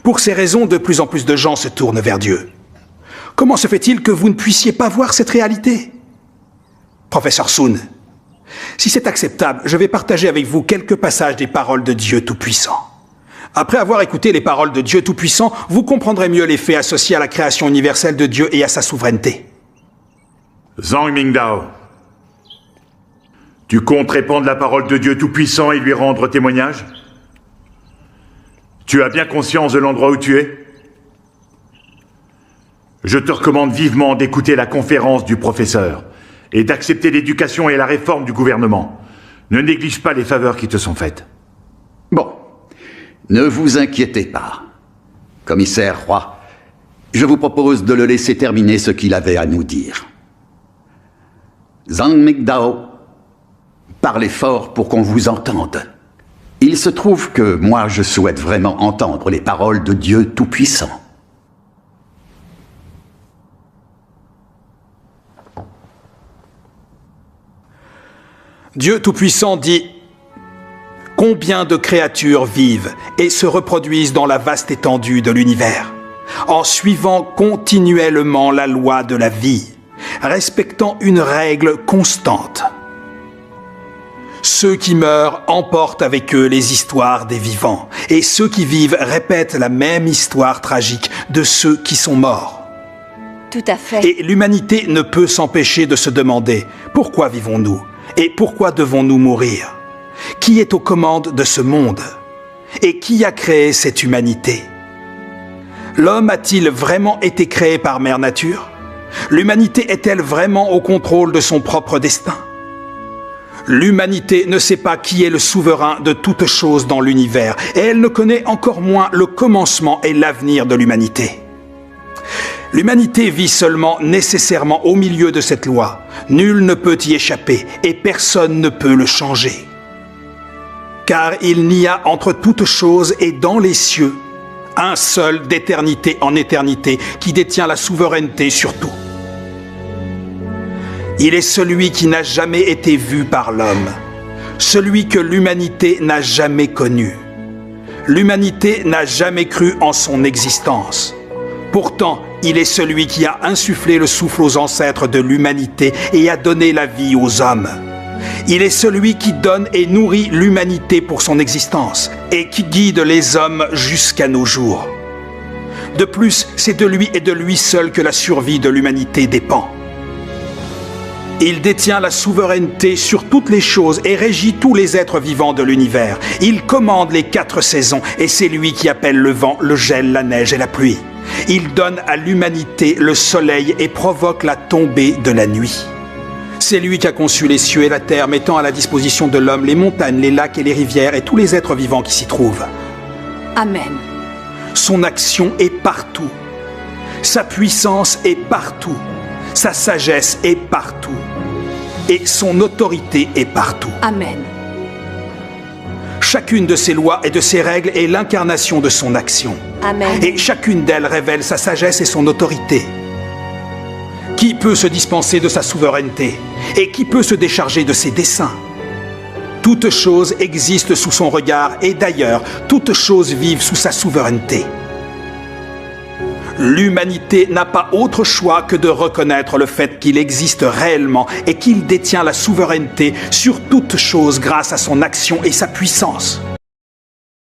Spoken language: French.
Pour ces raisons, de plus en plus de gens se tournent vers Dieu. Comment se fait-il que vous ne puissiez pas voir cette réalité? Professeur Sun, si c'est acceptable, je vais partager avec vous quelques passages des paroles de Dieu Tout-Puissant. Après avoir écouté les paroles de Dieu Tout-Puissant, vous comprendrez mieux les faits associés à la création universelle de Dieu et à sa souveraineté. Zhang Mingdao, tu comptes répandre la parole de Dieu Tout-Puissant et lui rendre témoignage? Tu as bien conscience de l'endroit où tu es? Je te recommande vivement d'écouter la conférence du professeur et d'accepter l'éducation et la réforme du gouvernement. Ne néglige pas les faveurs qui te sont faites. Bon, ne vous inquiétez pas. Commissaire Roy, je vous propose de le laisser terminer ce qu'il avait à nous dire. Zhang Mingdao, parlez fort pour qu'on vous entende. Il se trouve que moi, je souhaite vraiment entendre les paroles de Dieu Tout-Puissant. Dieu Tout-Puissant dit « Combien de créatures vivent et se reproduisent dans la vaste étendue de l'univers, en suivant continuellement la loi de la vie, respectant une règle constante. Ceux qui meurent emportent avec eux les histoires des vivants, et ceux qui vivent répètent la même histoire tragique de ceux qui sont morts. Tout à fait. Et l'humanité ne peut s'empêcher de se demander « Pourquoi vivons-nous ? Et pourquoi devons-nous mourir ? Qui est aux commandes de ce monde ? Et qui a créé cette humanité ? L'homme a-t-il vraiment été créé par Mère Nature ? L'humanité est-elle vraiment au contrôle de son propre destin ? L'humanité ne sait pas qui est le souverain de toutes choses dans l'univers, et elle ne connaît encore moins le commencement et l'avenir de l'humanité. L'humanité vit seulement nécessairement au milieu de cette loi. Nul ne peut y échapper, et personne ne peut le changer. Car il n'y a entre toutes choses et dans les cieux un seul d'éternité en éternité qui détient la souveraineté sur tout. Il est celui qui n'a jamais été vu par l'homme, celui que l'humanité n'a jamais connu. L'humanité n'a jamais cru en son existence. Pourtant, il est celui qui a insufflé le souffle aux ancêtres de l'humanité et a donné la vie aux hommes. Il est celui qui donne et nourrit l'humanité pour son existence et qui guide les hommes jusqu'à nos jours. De plus, c'est de lui et de lui seul que la survie de l'humanité dépend. Il détient la souveraineté sur toutes les choses et régit tous les êtres vivants de l'univers. Il commande les 4 saisons et c'est lui qui appelle le vent, le gel, la neige et la pluie. Il donne à l'humanité le soleil et provoque la tombée de la nuit. C'est lui qui a conçu les cieux et la terre, mettant à la disposition de l'homme les montagnes, les lacs et les rivières et tous les êtres vivants qui s'y trouvent. Amen. Son action est partout. Sa puissance est partout. Sa sagesse est partout. Et son autorité est partout. Amen. Chacune de ses lois et de ses règles est l'incarnation de son action. Amen. Et chacune d'elles révèle sa sagesse et son autorité. Qui peut se dispenser de sa souveraineté? Et qui peut se décharger de ses desseins? Toutes choses existent sous son regard et d'ailleurs, toutes choses vivent sous sa souveraineté. L'humanité n'a pas autre choix que de reconnaître le fait qu'il existe réellement et qu'il détient la souveraineté sur toute chose grâce à son action et sa puissance.